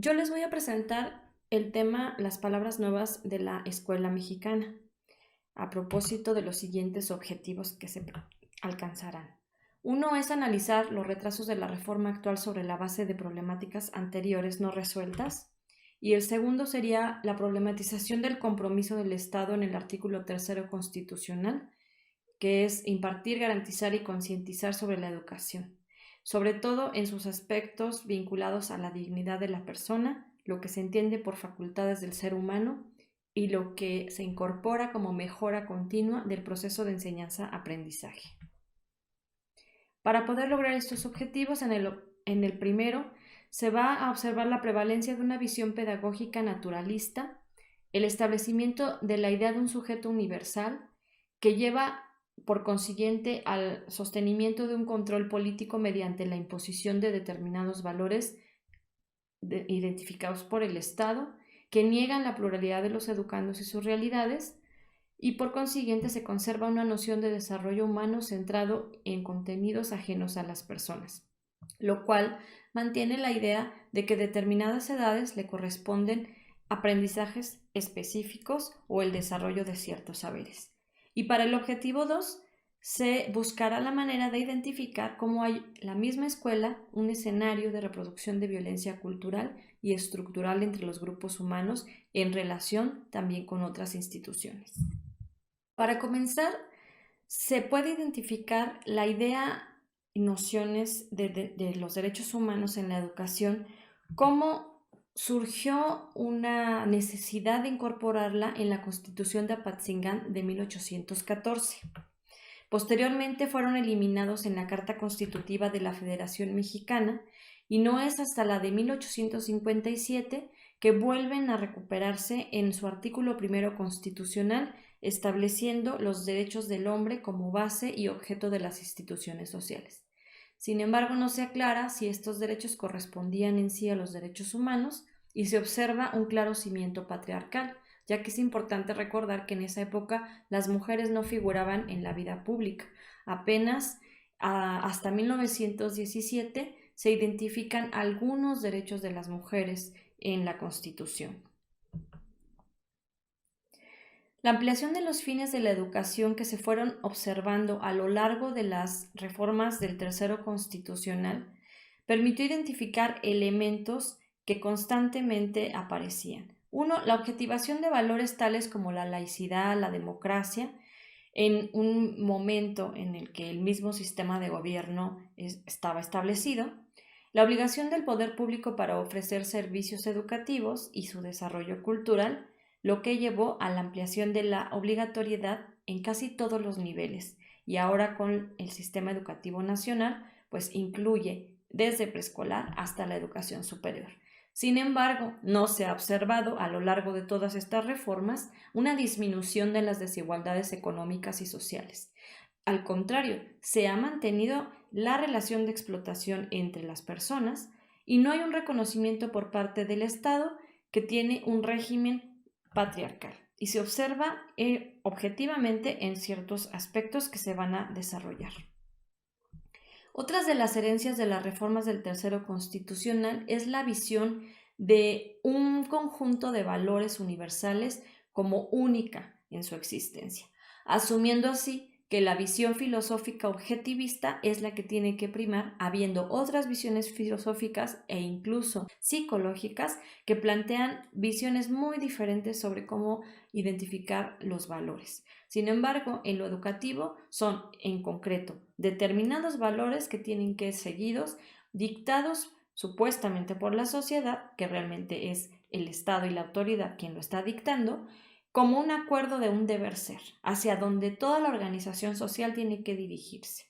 Yo les voy a presentar el tema Las palabras nuevas de la escuela mexicana, a propósito de los siguientes objetivos que se alcanzarán. Uno es analizar los retrasos de la reforma actual sobre la base de problemáticas anteriores no resueltas. Y el segundo sería la problematización del compromiso del Estado en el artículo tercero constitucional, que es impartir, garantizar y concientizar sobre la educación, sobre todo en sus aspectos vinculados a la dignidad de la persona, lo que se entiende por facultades del ser humano y lo que se incorpora como mejora continua del proceso de enseñanza-aprendizaje. Para poder lograr estos objetivos, en el primero se va a observar la prevalencia de una visión pedagógica naturalista, el establecimiento de la idea de un sujeto universal que lleva por consiguiente al sostenimiento de un control político mediante la imposición de determinados valores identificados por el Estado, que niegan la pluralidad de los educandos y sus realidades, y por consiguiente se conserva una noción de desarrollo humano centrado en contenidos ajenos a las personas, lo cual mantiene la idea de que determinadas edades le corresponden aprendizajes específicos o el desarrollo de ciertos saberes. Y para el objetivo 2 se buscará la manera de identificar cómo hay la misma escuela un escenario de reproducción de violencia cultural y estructural entre los grupos humanos en relación también con otras instituciones. Para comenzar, se puede identificar la idea y nociones de los derechos humanos en la educación, cómo surgió una necesidad de incorporarla en la Constitución de Apatzingán de 1814. Posteriormente fueron eliminados en la Carta Constitutiva de la Federación Mexicana y no es hasta la de 1857 que vuelven a recuperarse en su artículo primero constitucional, estableciendo los derechos del hombre como base y objeto de las instituciones sociales. Sin embargo, no se aclara si estos derechos correspondían en sí a los derechos humanos y se observa un claro cimiento patriarcal, ya que es importante recordar que en esa época las mujeres no figuraban en la vida pública. Apenas hasta 1917 se identifican algunos derechos de las mujeres en la Constitución. La ampliación de los fines de la educación que se fueron observando a lo largo de las reformas del Tercero Constitucional permitió identificar elementos que constantemente aparecían. Uno, la objetivación de valores tales como la laicidad, la democracia, en un momento en el que el mismo sistema de gobierno estaba establecido, la obligación del poder público para ofrecer servicios educativos y su desarrollo cultural, lo que llevó a la ampliación de la obligatoriedad en casi todos los niveles, y ahora con el sistema educativo nacional, pues incluye desde preescolar hasta la educación superior. Sin embargo, no se ha observado a lo largo de todas estas reformas una disminución de las desigualdades económicas y sociales. Al contrario, se ha mantenido la relación de explotación entre las personas y no hay un reconocimiento por parte del Estado que tiene un régimen patriarcal y se observa objetivamente en ciertos aspectos que se van a desarrollar. Otras de las herencias de las reformas del Tercero Constitucional es la visión de un conjunto de valores universales como única en su existencia, asumiendo así que la visión filosófica objetivista es la que tiene que primar, habiendo otras visiones filosóficas e incluso psicológicas que plantean visiones muy diferentes sobre cómo identificar los valores. Sin embargo, en lo educativo son, en concreto, determinados valores que tienen que ser seguidos, dictados supuestamente por la sociedad, que realmente es el Estado y la autoridad quien lo está dictando, como un acuerdo de un deber ser, hacia donde toda la organización social tiene que dirigirse.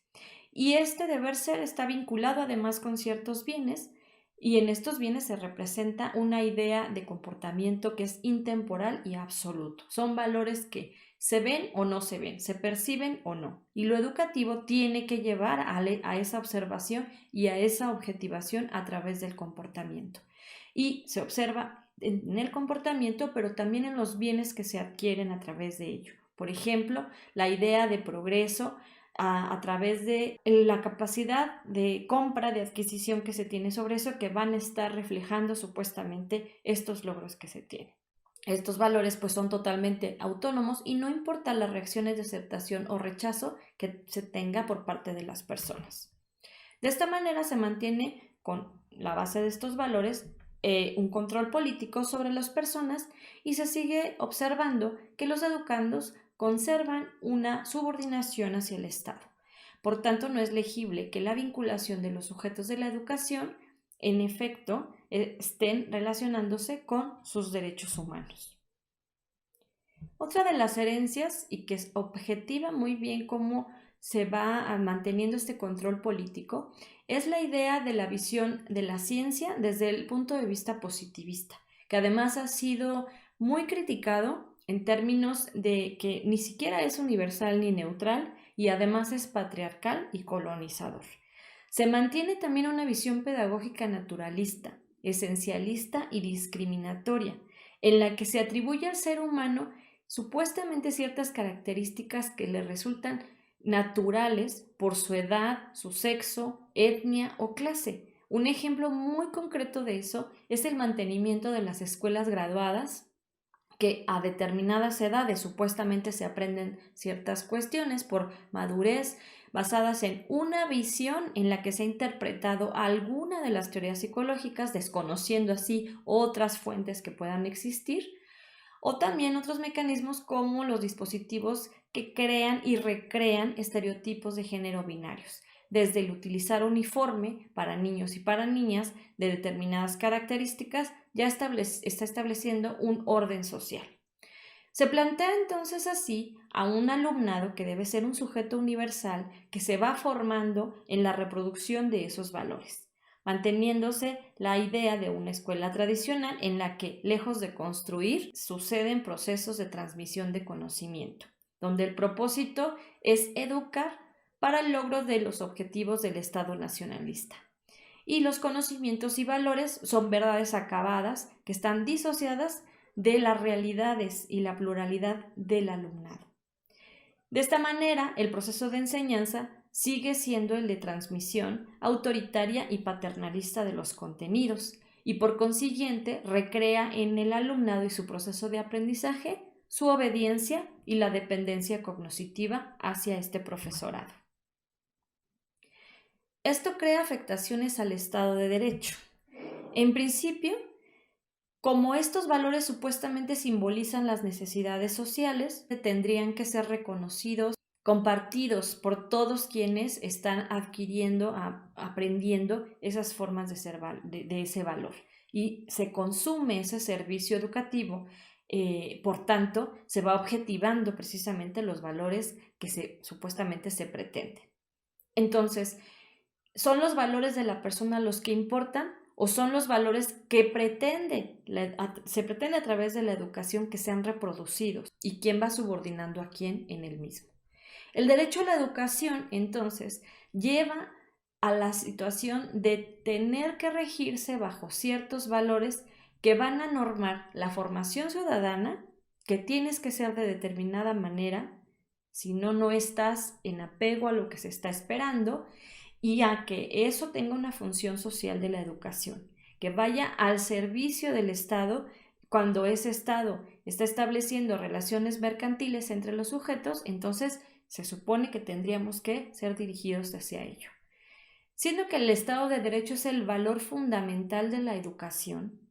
Y este deber ser está vinculado además con ciertos bienes, y en estos bienes se representa una idea de comportamiento que es intemporal y absoluto. Son valores que se ven o no se ven, se perciben o no. Y lo educativo tiene que llevar a esa observación y a esa objetivación a través del comportamiento. Y se observa en el comportamiento, pero también en los bienes que se adquieren a través de ello. Por ejemplo, la idea de progreso a través de la capacidad de compra, de adquisición que se tiene sobre eso, que van a estar reflejando supuestamente estos logros que se tienen. Estos valores pues son totalmente autónomos y no importa las reacciones de aceptación o rechazo que se tenga por parte de las personas. De esta manera se mantiene con la base de estos valores un control político sobre las personas y se sigue observando que los educandos conservan una subordinación hacia el Estado. Por tanto, no es legible que la vinculación de los sujetos de la educación, en efecto, estén relacionándose con sus derechos humanos. Otra de las herencias, y que objetiva muy bien cómo se va manteniendo este control político, es la idea de la visión de la ciencia desde el punto de vista positivista, que además ha sido muy criticado en términos de que ni siquiera es universal ni neutral y además es patriarcal y colonizador. Se mantiene también una visión pedagógica naturalista, esencialista y discriminatoria, en la que se atribuye al ser humano supuestamente ciertas características que le resultan naturales por su edad, su sexo, etnia o clase. Un ejemplo muy concreto de eso es el mantenimiento de las escuelas graduadas, que a determinadas edades supuestamente se aprenden ciertas cuestiones por madurez, basadas en una visión en la que se ha interpretado alguna de las teorías psicológicas, desconociendo así otras fuentes que puedan existir, o también otros mecanismos como los dispositivos que crean y recrean estereotipos de género binarios, desde el utilizar uniforme para niños y para niñas de determinadas características, ya está estableciendo un orden social. Se plantea entonces así a un alumnado que debe ser un sujeto universal que se va formando en la reproducción de esos valores, manteniéndose la idea de una escuela tradicional en la que, lejos de construir, suceden procesos de transmisión de conocimiento, donde el propósito es educar para el logro de los objetivos del Estado nacionalista. Y los conocimientos y valores son verdades acabadas que están disociadas de las realidades y la pluralidad del alumnado. De esta manera, el proceso de enseñanza sigue siendo el de transmisión autoritaria y paternalista de los contenidos y por consiguiente recrea en el alumnado y su proceso de aprendizaje su obediencia y la dependencia cognitiva hacia este profesorado. Esto crea afectaciones al Estado de Derecho. En principio, como estos valores supuestamente simbolizan las necesidades sociales, tendrían que ser reconocidos, compartidos por todos quienes están adquiriendo, aprendiendo esas formas de ese valor. Y se consume ese servicio educativo, por tanto, se va objetivando precisamente los valores que supuestamente se pretenden. Entonces, ¿son los valores de la persona los que importan o son los valores que se pretende a través de la educación que sean reproducidos? ¿Y quién va subordinando a quién en el mismo? El derecho a la educación, entonces, lleva a la situación de tener que regirse bajo ciertos valores que van a normar la formación ciudadana, que tienes que ser de determinada manera, si no, no estás en apego a lo que se está esperando, y a que eso tenga una función social de la educación, que vaya al servicio del Estado cuando ese Estado está estableciendo relaciones mercantiles entre los sujetos, entonces se supone que tendríamos que ser dirigidos hacia ello. Siendo que el Estado de Derecho es el valor fundamental de la educación,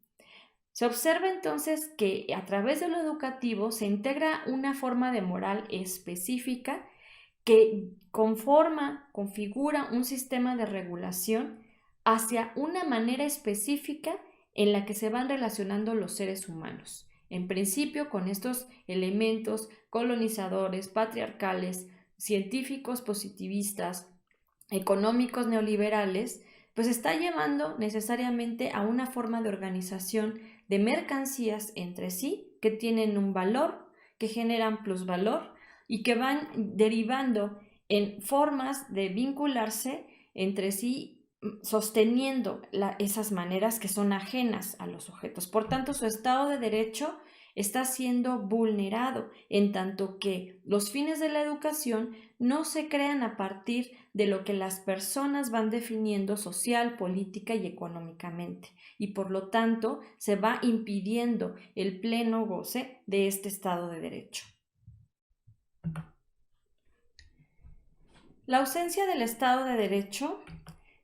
se observa entonces que a través de lo educativo se integra una forma de moral específica que configura un sistema de regulación hacia una manera específica en la que se van relacionando los seres humanos. En principio, con estos elementos colonizadores, patriarcales, científicos positivistas, económicos neoliberales, pues está llevando necesariamente a una forma de organización de mercancías entre sí que tienen un valor, que generan plusvalor y que van derivando en formas de vincularse entre sí, sosteniendo esas maneras que son ajenas a los sujetos. Por tanto, su Estado de Derecho está siendo vulnerado, en tanto que los fines de la educación no se crean a partir de lo que las personas van definiendo social, política y económicamente, y por lo tanto se va impidiendo el pleno goce de este Estado de Derecho. La ausencia del Estado de Derecho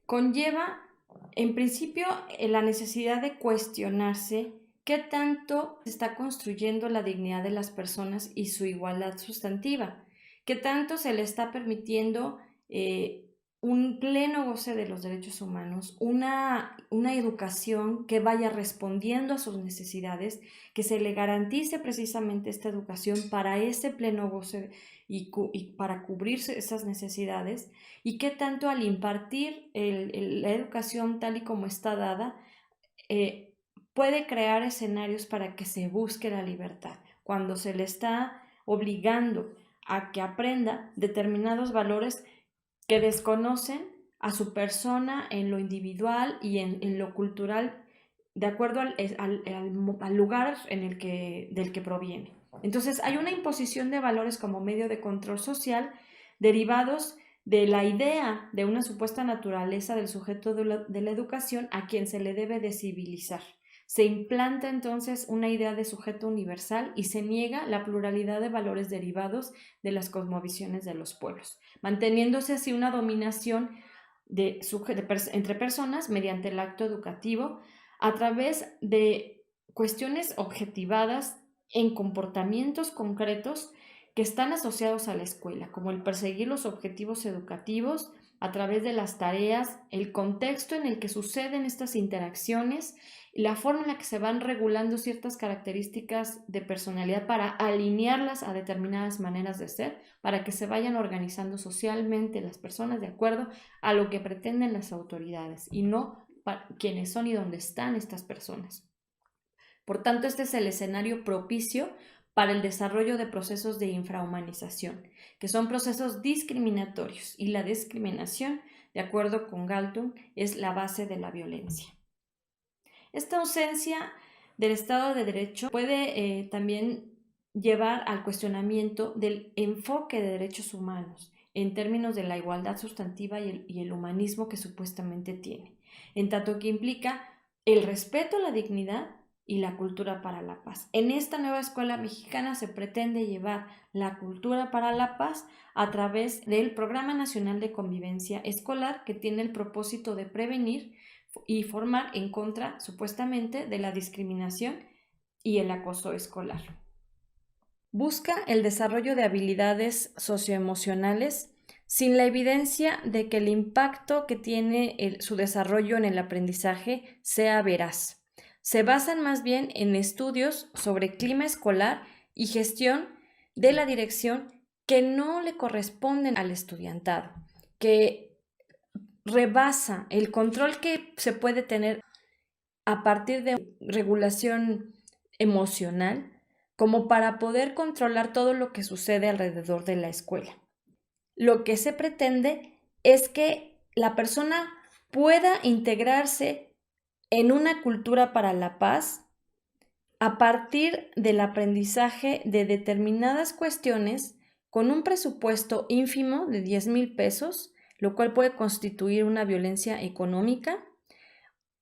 conlleva, en principio, la necesidad de cuestionarse qué tanto se está construyendo la dignidad de las personas y su igualdad sustantiva, qué tanto se le está permitiendo un pleno goce de los derechos humanos, una educación que vaya respondiendo a sus necesidades, que se le garantice precisamente esta educación para ese pleno goce y para cubrirse esas necesidades, y qué tanto al impartir la educación tal y como está dada, puede crear escenarios para que se busque la libertad, cuando se le está obligando a que aprenda determinados valores que desconocen a su persona en lo individual y en lo cultural, de acuerdo al lugar del que proviene. Entonces hay una imposición de valores como medio de control social derivados de la idea de una supuesta naturaleza del sujeto de la educación a quien se le debe de civilizar. Se implanta entonces una idea de sujeto universal y se niega la pluralidad de valores derivados de las cosmovisiones de los pueblos, manteniéndose así una dominación entre personas mediante el acto educativo a través de cuestiones objetivadas en comportamientos concretos que están asociados a la escuela, como el perseguir los objetivos educativos a través de las tareas, el contexto en el que suceden estas interacciones, la forma en la que se van regulando ciertas características de personalidad para alinearlas a determinadas maneras de ser, para que se vayan organizando socialmente las personas de acuerdo a lo que pretenden las autoridades y no quiénes son y dónde están estas personas. Por tanto, este es el escenario propicio para el desarrollo de procesos de infrahumanización, que son procesos discriminatorios, y la discriminación, de acuerdo con Galtung, es la base de la violencia. Esta ausencia del Estado de Derecho puede también llevar al cuestionamiento del enfoque de derechos humanos en términos de la igualdad sustantiva y el humanismo que supuestamente tiene, en tanto que implica el respeto a la dignidad y la cultura para la paz. En esta nueva escuela mexicana se pretende llevar la cultura para la paz a través del Programa Nacional de Convivencia Escolar, que tiene el propósito de prevenir y formar en contra, supuestamente, de la discriminación y el acoso escolar. Busca el desarrollo de habilidades socioemocionales sin la evidencia de que el impacto que tiene su desarrollo en el aprendizaje sea veraz. Se basan más bien en estudios sobre clima escolar y gestión de la dirección que no le corresponden al estudiantado, que rebasa el control que se puede tener a partir de regulación emocional como para poder controlar todo lo que sucede alrededor de la escuela. Lo que se pretende es que la persona pueda integrarse en una cultura para la paz a partir del aprendizaje de determinadas cuestiones con un presupuesto ínfimo de 10,000 pesos, lo cual puede constituir una violencia económica.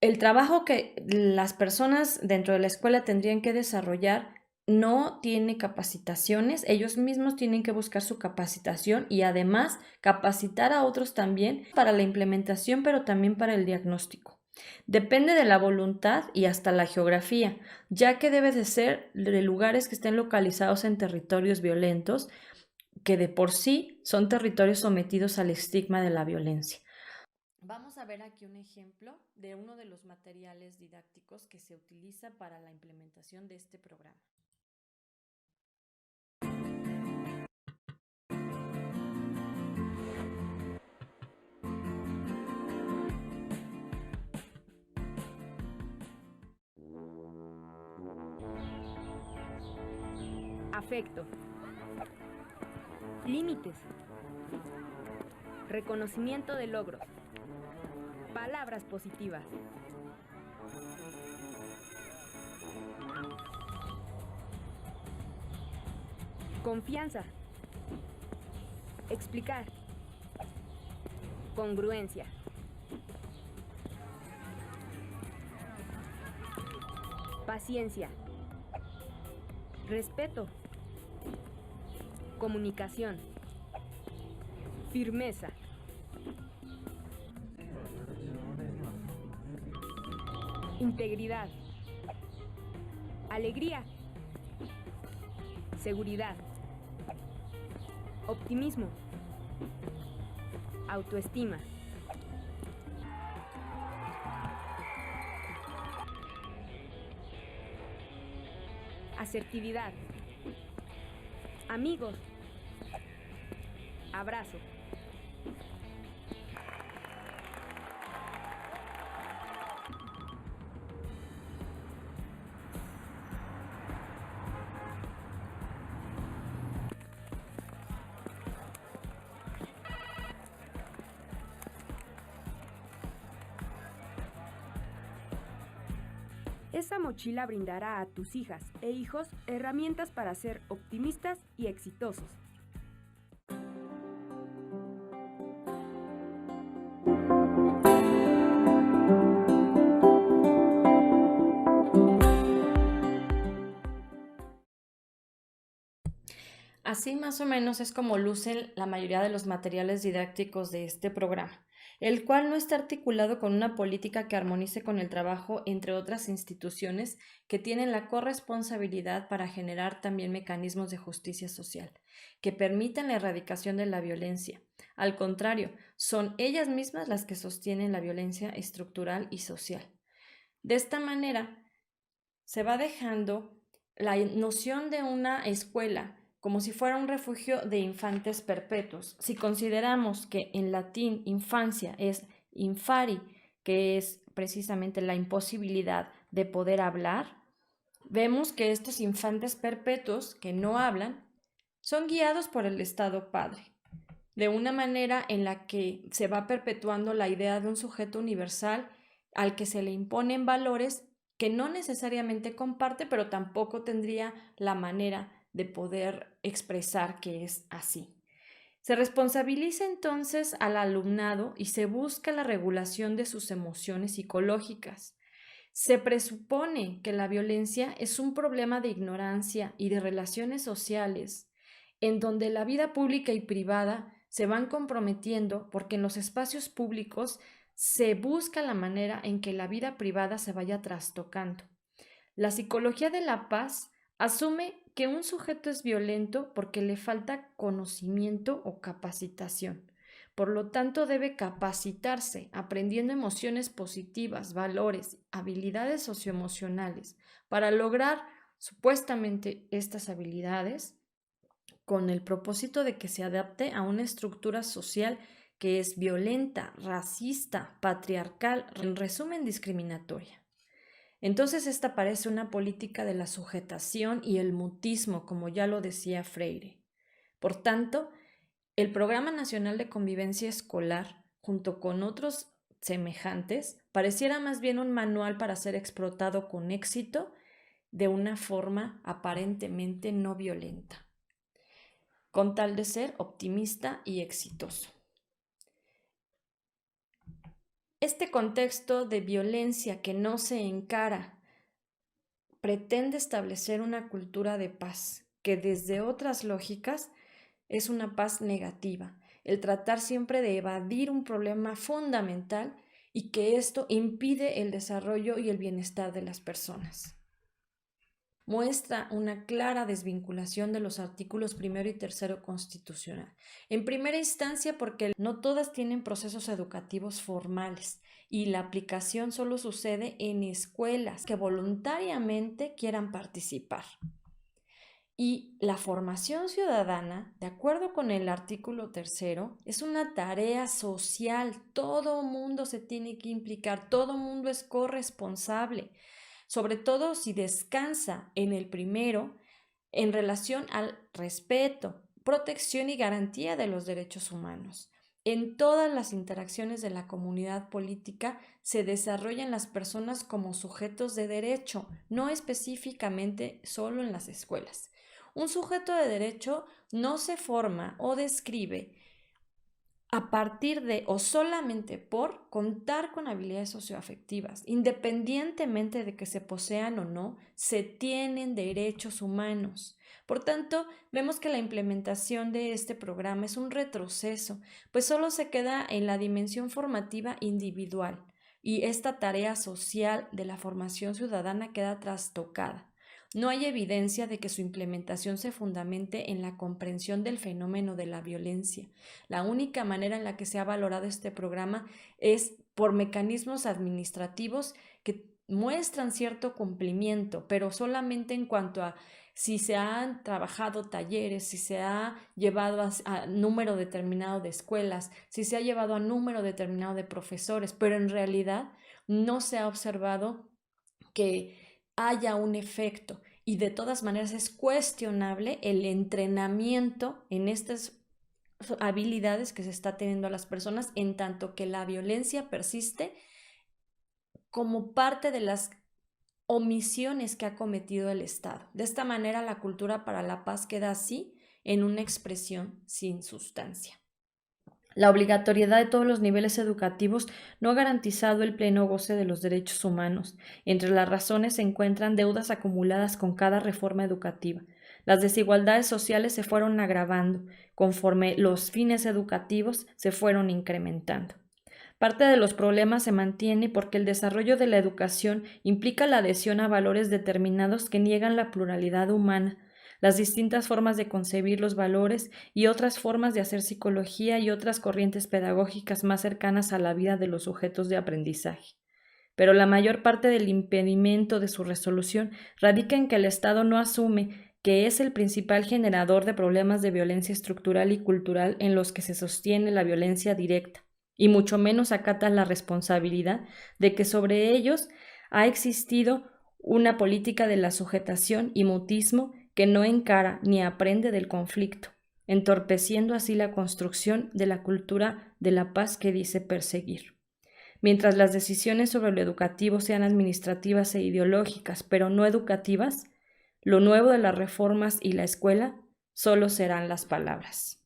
El trabajo que las personas dentro de la escuela tendrían que desarrollar no tiene capacitaciones, ellos mismos tienen que buscar su capacitación y además capacitar a otros también para la implementación, pero también para el diagnóstico. Depende de la voluntad y hasta la geografía, ya que debe de ser de lugares que estén localizados en territorios violentos, que de por sí son territorios sometidos al estigma de la violencia. Vamos a ver aquí un ejemplo de uno de los materiales didácticos que se utiliza para la implementación de este programa. Afecto. Límites. Reconocimiento de logros. Palabras positivas. Confianza. Explicar. Congruencia. Paciencia. Respeto. Comunicación. Firmeza. Integridad. Alegría. Seguridad. Optimismo. Autoestima. Asertividad. Amigos. Abrazo. Esa mochila brindará a tus hijas e hijos herramientas para ser optimistas y exitosos. Así más o menos es como lucen la mayoría de los materiales didácticos de este programa, el cual no está articulado con una política que armonice con el trabajo entre otras instituciones que tienen la corresponsabilidad para generar también mecanismos de justicia social, que permitan la erradicación de la violencia. Al contrario, son ellas mismas las que sostienen la violencia estructural y social. De esta manera, se va dejando la noción de una escuela como si fuera un refugio de infantes perpetuos. Si consideramos que en latín infancia es infari, que es precisamente la imposibilidad de poder hablar, vemos que estos infantes perpetuos que no hablan son guiados por el Estado Padre, de una manera en la que se va perpetuando la idea de un sujeto universal al que se le imponen valores que no necesariamente comparte, pero tampoco tendría la manera de poder expresar que es así. Se responsabiliza entonces al alumnado y se busca la regulación de sus emociones psicológicas. Se presupone que la violencia es un problema de ignorancia y de relaciones sociales, en donde la vida pública y privada se van comprometiendo porque en los espacios públicos se busca la manera en que la vida privada se vaya trastocando. La psicología de la paz asume que un sujeto es violento porque le falta conocimiento o capacitación. Por lo tanto, debe capacitarse, aprendiendo emociones positivas, valores, habilidades socioemocionales, para lograr supuestamente estas habilidades con el propósito de que se adapte a una estructura social que es violenta, racista, patriarcal, en resumen, discriminatoria. Entonces esta parece una política de la sujetación y el mutismo, como ya lo decía Freire. Por tanto, el Programa Nacional de Convivencia Escolar, junto con otros semejantes, pareciera más bien un manual para ser explotado con éxito de una forma aparentemente no violenta, con tal de ser optimista y exitoso. Este contexto de violencia que no se encara pretende establecer una cultura de paz, que desde otras lógicas es una paz negativa, el tratar siempre de evadir un problema fundamental y que esto impide el desarrollo y el bienestar de las personas. Muestra una clara desvinculación de los artículos 1 y 3 constitucional. En primera instancia, porque no todas tienen procesos educativos formales y la aplicación solo sucede en escuelas que voluntariamente quieran participar. Y la formación ciudadana, de acuerdo con el artículo 3, es una tarea social. Todo mundo se tiene que implicar, todo mundo es corresponsable, sobre todo si descansa en el primero en relación al respeto, protección y garantía de los derechos humanos. En todas las interacciones de la comunidad política se desarrollan las personas como sujetos de derecho, no específicamente solo en las escuelas. Un sujeto de derecho no se forma o describe a partir de o solamente por contar con habilidades socioafectivas. Independientemente de que se posean o no, se tienen derechos humanos. Por tanto, vemos que la implementación de este programa es un retroceso, pues solo se queda en la dimensión formativa individual y esta tarea social de la formación ciudadana queda trastocada. No hay evidencia de que su implementación se fundamente en la comprensión del fenómeno de la violencia. La única manera en la que se ha valorado este programa es por mecanismos administrativos que muestran cierto cumplimiento, pero solamente en cuanto a si se han trabajado talleres, si se ha llevado a número determinado de escuelas, si se ha llevado a número determinado de profesores, pero en realidad no se ha observado que haya un efecto, y de todas maneras es cuestionable el entrenamiento en estas habilidades que se está teniendo a las personas, en tanto que la violencia persiste como parte de las omisiones que ha cometido el Estado. De esta manera, la cultura para la paz queda así en una expresión sin sustancia. La obligatoriedad de todos los niveles educativos no ha garantizado el pleno goce de los derechos humanos. Entre las razones se encuentran deudas acumuladas con cada reforma educativa. Las desigualdades sociales se fueron agravando conforme los fines educativos se fueron incrementando. Parte de los problemas se mantiene porque el desarrollo de la educación implica la adhesión a valores determinados que niegan la pluralidad humana, las distintas formas de concebir los valores y otras formas de hacer psicología y otras corrientes pedagógicas más cercanas a la vida de los sujetos de aprendizaje. Pero la mayor parte del impedimento de su resolución radica en que el Estado no asume que es el principal generador de problemas de violencia estructural y cultural en los que se sostiene la violencia directa, y mucho menos acata la responsabilidad de que sobre ellos ha existido una política de la sujetación y mutismo que no encara ni aprende del conflicto, entorpeciendo así la construcción de la cultura de la paz que dice perseguir. Mientras las decisiones sobre lo educativo sean administrativas e ideológicas, pero no educativas, lo nuevo de las reformas y la escuela solo serán las palabras.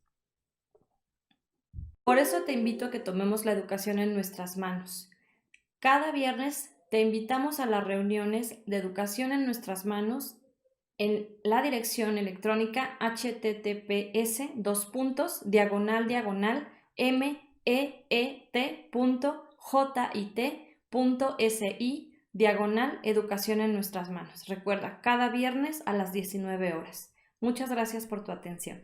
Por eso te invito a que tomemos la educación en nuestras manos. Cada viernes te invitamos a las reuniones de educación en nuestras manos en la dirección electrónica https://met.jit.si/educación en nuestras manos. Recuerda, cada viernes a las 19 horas. Muchas gracias por tu atención.